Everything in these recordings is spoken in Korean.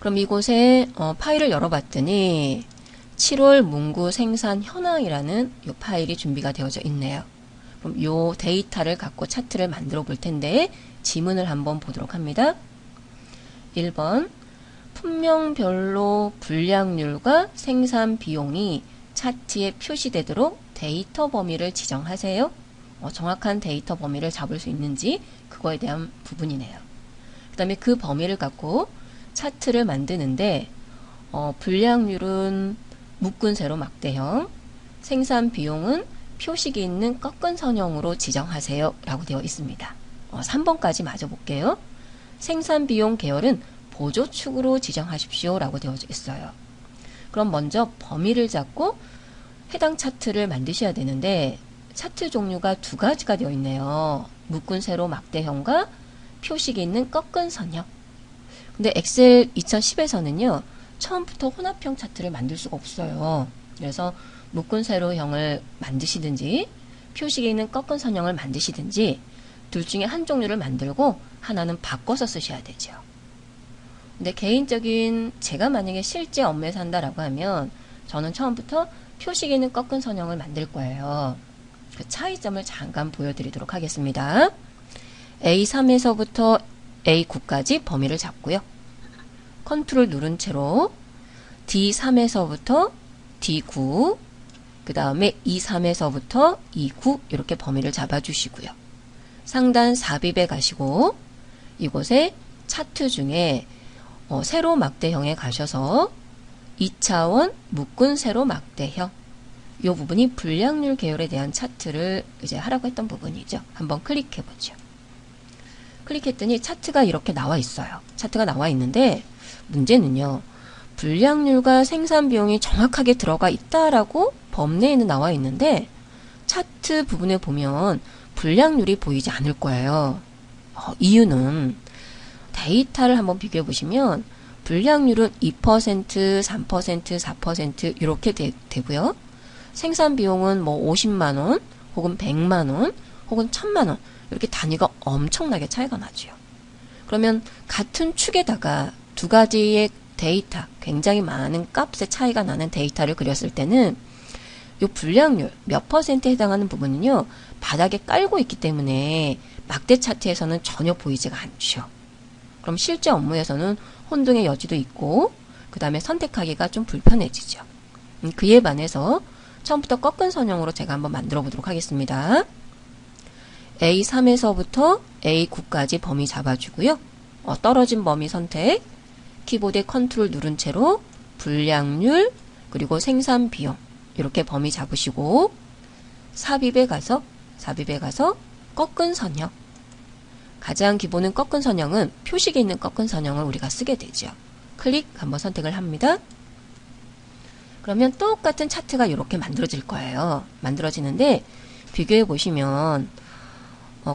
그럼 이곳에 파일을 열어봤더니 7월 문구 생산 현황이라는 이 파일이 준비가 되어져 있네요. 그럼 이 데이터를 갖고 차트를 만들어 볼 텐데 지문을 한번 보도록 합니다. 1번 품명별로 분량률과 생산 비용이 차트에 표시되도록 데이터 범위를 지정하세요. 정확한 데이터 범위를 잡을 수 있는지 그거에 대한 부분이네요. 그 다음에 그 범위를 갖고 차트를 만드는데 분량률은 묶은 세로 막대형, 생산 비용은 표식이 있는 꺾은 선형으로 지정하세요 라고 되어 있습니다. 3번까지 마저 볼게요. 생산 비용 계열은 보조축으로 지정하십시오 라고 되어져 있어요. 그럼 먼저 범위를 잡고 해당 차트를 만드셔야 되는데 차트 종류가 두 가지가 되어 있네요. 묶은 세로 막대형과 표식이 있는 꺾은 선형. 근데 엑셀 2010에서는요. 처음부터 혼합형 차트를 만들 수가 없어요. 그래서 묶은 세로형을 만드시든지 표식이 있는 꺾은 선형을 만드시든지 둘 중에 한 종류를 만들고 하나는 바꿔서 쓰셔야 되죠. 근데 개인적인 제가 만약에 실제 업무에서 한다라고 하면 저는 처음부터 표식이 있는 꺾은 선형을 만들 거예요. 그 차이점을 잠깐 보여드리도록 하겠습니다. A3에서부터 A9까지 범위를 잡고요. 컨트롤 누른 채로 D3에서부터 D9, 그 다음에 E3에서부터 E9 이렇게 범위를 잡아주시고요. 상단 삽입에 가시고 이곳에 차트 중에 세로 막대형에 가셔서 2차원 묶은 세로 막대형 이 부분이 분량률 계열에 대한 차트를 이제 하라고 했던 부분이죠. 한번 클릭해 보죠. 클릭했더니 차트가 이렇게 나와 있어요. 차트가 나와 있는데 문제는요. 분량률과 생산 비용이 정확하게 들어가 있다라고 범내에는 나와 있는데 차트 부분에 보면 분량률이 보이지 않을 거예요. 이유는 데이터를 한번 비교해 보시면 분량률은 2%, 3%, 4% 이렇게 되고요. 생산 비용은 뭐 50만원, 혹은 100만원, 혹은 1000만원 이렇게 단위가 엄청나게 차이가 나죠. 그러면 같은 축에다가 두 가지의 데이터, 굉장히 많은 값의 차이가 나는 데이터를 그렸을 때는 이 분량률 몇 퍼센트에 해당하는 부분은요. 바닥에 깔고 있기 때문에 막대 차트에서는 전혀 보이지가 않죠. 그럼 실제 업무에서는 혼동의 여지도 있고 그 다음에 선택하기가 좀 불편해지죠. 그에 반해서 처음부터 꺾은 선형으로 제가 한번 만들어 보도록 하겠습니다. A3에서부터 A9까지 범위 잡아주고요. 떨어진 범위 선택, 키보드에 컨트롤 누른 채로 분량률, 그리고 생산 비용 이렇게 범위 잡으시고 삽입에 가서 꺾은 선형. 가장 기본은 꺾은 선형은 표식에 있는 꺾은 선형을 우리가 쓰게 되죠. 클릭 한번 선택을 합니다. 그러면 똑같은 차트가 이렇게 만들어질 거예요. 만들어지는데 비교해 보시면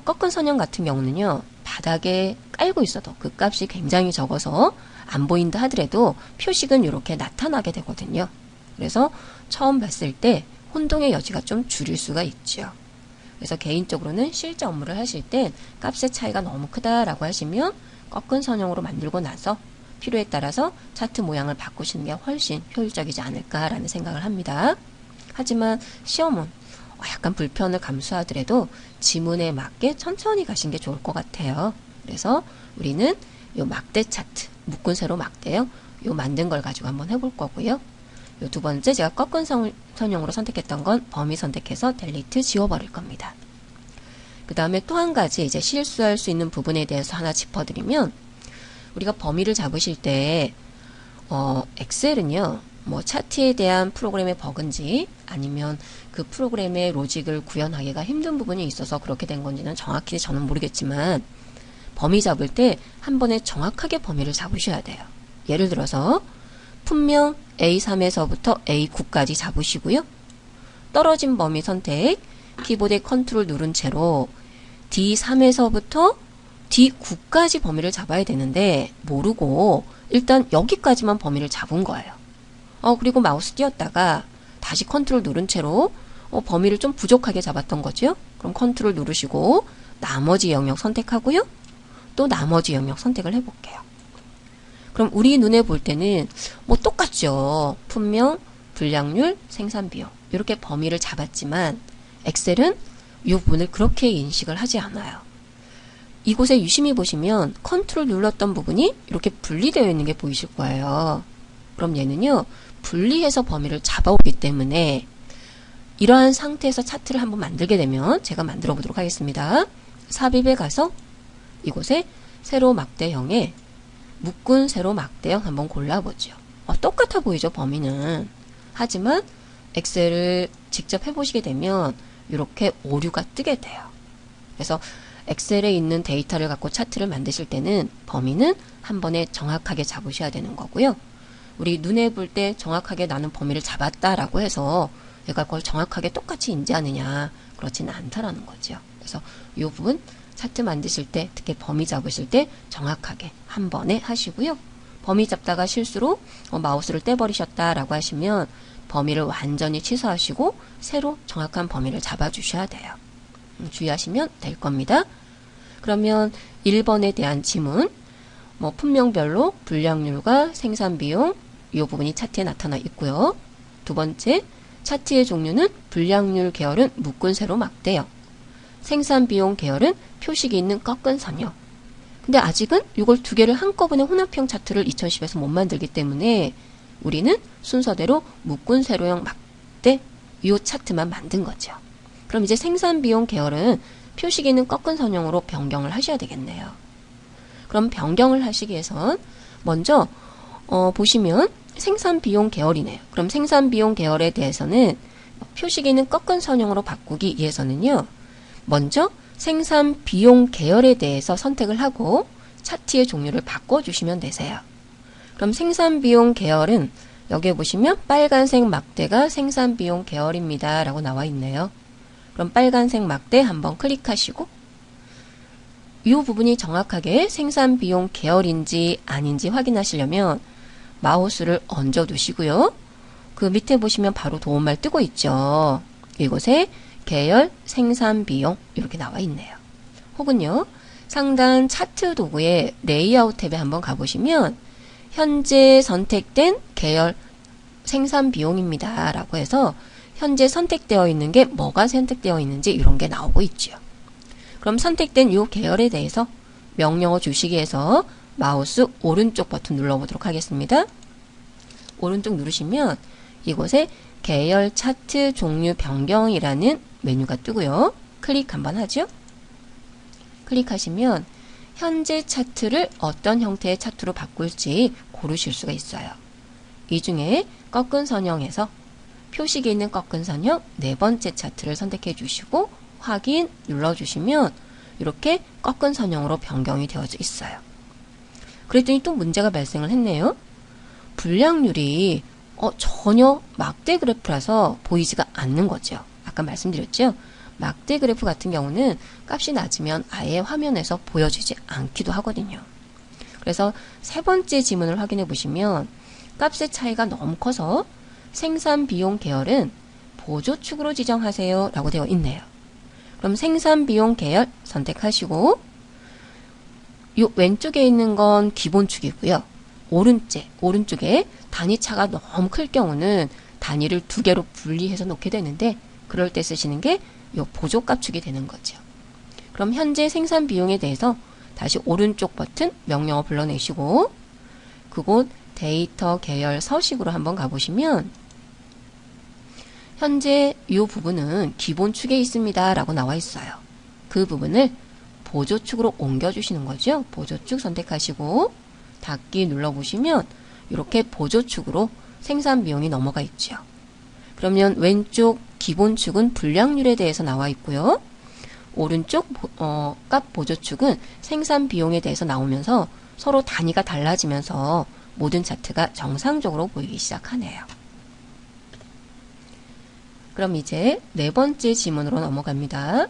꺾은 선형 같은 경우는요. 바닥에 깔고 있어도 그 값이 굉장히 적어서 안 보인다 하더라도 표식은 이렇게 나타나게 되거든요. 그래서 처음 봤을 때 혼동의 여지가 좀 줄일 수가 있죠. 그래서 개인적으로는 실제 업무를 하실 땐 값의 차이가 너무 크다라고 하시면 꺾은 선형으로 만들고 나서 필요에 따라서 차트 모양을 바꾸시는 게 훨씬 효율적이지 않을까라는 생각을 합니다. 하지만 시험은 약간 불편을 감수하더라도 지문에 맞게 천천히 가시는 게 좋을 것 같아요. 그래서 우리는 요 막대 차트, 묶은 세로 막대요. 요 만든 걸 가지고 한번 해볼 거고요. 요 두 번째 제가 꺾은 선형으로 선택했던 건 범위 선택해서 델리트 지워버릴 겁니다. 그 다음에 또 한 가지 이제 실수할 수 있는 부분에 대해서 하나 짚어드리면 우리가 범위를 잡으실 때 엑셀은요. 뭐 차트에 대한 프로그램의 버그인지 아니면 그 프로그램의 로직을 구현하기가 힘든 부분이 있어서 그렇게 된 건지는 정확히 저는 모르겠지만 범위 잡을 때 한 번에 정확하게 범위를 잡으셔야 돼요. 예를 들어서 분명 A3에서부터 A9까지 잡으시고요. 떨어진 범위 선택, 키보드에 컨트롤 누른 채로 D3에서부터 D9까지 범위를 잡아야 되는데 모르고 일단 여기까지만 범위를 잡은 거예요. 그리고 마우스 띄웠다가 다시 컨트롤 누른 채로 범위를 좀 부족하게 잡았던 거죠. 그럼 컨트롤 누르시고 나머지 영역 선택하고요. 또 나머지 영역 선택을 해볼게요. 그럼 우리 눈에 볼 때는 뭐 똑같죠. 품명, 불량률, 생산비용 이렇게 범위를 잡았지만 엑셀은 이 부분을 그렇게 인식을 하지 않아요. 이곳에 유심히 보시면 컨트롤 눌렀던 부분이 이렇게 분리되어 있는 게 보이실 거예요. 그럼 얘는요, 분리해서 범위를 잡아오기 때문에 이러한 상태에서 차트를 한번 만들게 되면 제가 만들어 보도록 하겠습니다. 삽입에 가서 이곳에 세로 막대형에 묶은 세로 막대형 한번 골라보죠. 똑같아 보이죠, 범위는. 하지만 엑셀을 직접 해보시게 되면 이렇게 오류가 뜨게 돼요. 그래서 엑셀에 있는 데이터를 갖고 차트를 만드실 때는 범위는 한 번에 정확하게 잡으셔야 되는 거고요. 우리 눈에 볼 때 정확하게 나는 범위를 잡았다라고 해서 내가 그걸 정확하게 똑같이 인지하느냐, 그렇지는 않다라는 거죠. 그래서 이 부분 차트 만드실 때, 특히 범위 잡으실 때 정확하게 한 번에 하시고요. 범위 잡다가 실수로 마우스를 떼버리셨다라고 하시면 범위를 완전히 취소하시고 새로 정확한 범위를 잡아주셔야 돼요. 주의하시면 될 겁니다. 그러면 1번에 대한 지문, 품명별로 불량률과 생산비용 이 부분이 차트에 나타나 있고요. 두 번째, 차트의 종류는 불량률 계열은 묶은 세로 막대형, 생산비용 계열은 표식이 있는 꺾은 선형. 근데 아직은 이걸 두 개를 한꺼번에 혼합형 차트를 2010에서 못 만들기 때문에 우리는 순서대로 묶은 세로형 막대 이 차트만 만든 거죠. 그럼 이제 생산비용 계열은 표식이 있는 꺾은 선형으로 변경을 하셔야 되겠네요. 그럼 변경을 하시기 위해선 먼저 보시면 생산비용 계열이네요. 그럼 생산비용 계열에 대해서는 표식이 있는 꺾은 선형으로 바꾸기 위해서는요. 먼저 생산비용 계열에 대해서 선택을 하고 차트의 종류를 바꿔주시면 되세요. 그럼 생산비용 계열은 여기에 보시면 빨간색 막대가 생산비용 계열입니다. 라고 나와 있네요. 그럼 빨간색 막대 한번 클릭하시고 이 부분이 정확하게 생산비용 계열인지 아닌지 확인하시려면 마우스를 얹어 두시고요. 그 밑에 보시면 바로 도움말 뜨고 있죠. 이곳에 계열, 생산비용 이렇게 나와 있네요. 혹은요. 상단 차트 도구의 레이아웃 탭에 한번 가보시면 현재 선택된 계열 생산비용입니다. 라고 해서 현재 선택되어 있는 게 뭐가 선택되어 있는지 이런 게 나오고 있죠. 그럼 선택된 이 계열에 대해서 명령어 주시기 위해서 마우스 오른쪽 버튼 눌러보도록 하겠습니다. 오른쪽 누르시면 이곳에 계열 차트 종류 변경이라는 메뉴가 뜨고요. 클릭 한번 하죠. 클릭하시면 현재 차트를 어떤 형태의 차트로 바꿀지 고르실 수가 있어요. 이 중에 꺾은 선형에서 표식이 있는 꺾은 선형 네 번째 차트를 선택해 주시고 확인 눌러주시면 이렇게 꺾은 선형으로 변경이 되어져 있어요. 그랬더니 또 문제가 발생을 했네요. 불량률이 전혀 막대 그래프라서 보이지가 않는 거죠. 아까 말씀드렸죠. 막대 그래프 같은 경우는 값이 낮으면 아예 화면에서 보여지지 않기도 하거든요. 그래서 세 번째 지문을 확인해 보시면 값의 차이가 너무 커서 생산비용 계열은 보조축으로 지정하세요 라고 되어 있네요. 그럼 생산비용 계열 선택하시고 이 왼쪽에 있는 건 기본축이고요. 오른쪽에 단위차가 너무 클 경우는 단위를 두 개로 분리해서 놓게 되는데 그럴 때 쓰시는 게 이 보조값축이 되는 거죠. 그럼 현재 생산비용에 대해서 다시 오른쪽 버튼 명령어 불러내시고 그곳 데이터 계열 서식으로 한번 가보시면 현재 이 부분은 기본축에 있습니다. 라고 나와 있어요. 그 부분을 보조축으로 옮겨주시는 거죠. 보조축 선택하시고 닫기 눌러보시면 이렇게 보조축으로 생산비용이 넘어가 있죠. 그러면 왼쪽 기본축은 불량률에 대해서 나와 있고요. 오른쪽 값 보조축은 생산비용에 대해서 나오면서 서로 단위가 달라지면서 모든 차트가 정상적으로 보이기 시작하네요. 그럼 이제 네 번째 지문으로 넘어갑니다.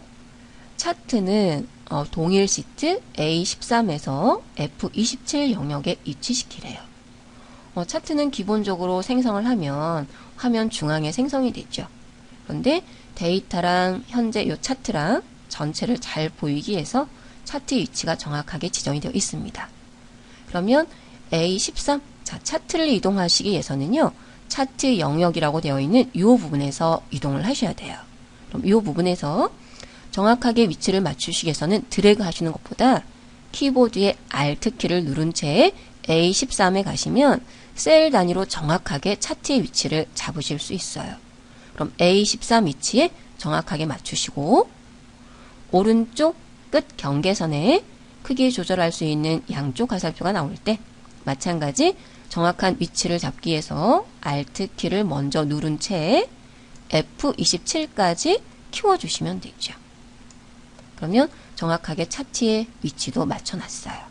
차트는 동일 시트 A13에서 F27 영역에 위치시키래요. 차트는 기본적으로 생성을 하면 화면 중앙에 생성이 되죠. 그런데 데이터랑 현재 이 차트랑 전체를 잘 보이기 위해서 차트 위치가 정확하게 지정이 되어 있습니다. 그러면 A13. 자, 차트를 이동하시기 위해서는요. 차트 영역이라고 되어 있는 이 부분에서 이동을 하셔야 돼요. 그럼 이 부분에서 정확하게 위치를 맞추시기 위해서는 드래그 하시는 것보다 키보드의 Alt키를 누른 채 A13에 가시면 셀 단위로 정확하게 차트의 위치를 잡으실 수 있어요. 그럼 A13 위치에 정확하게 맞추시고 오른쪽 끝 경계선에 크기 조절할 수 있는 양쪽 화살표가 나올 때 마찬가지 정확한 위치를 잡기 위해서 Alt키를 먼저 누른 채 F27까지 키워주시면 되죠. 그러면 정확하게 차트의 위치도 맞춰놨어요.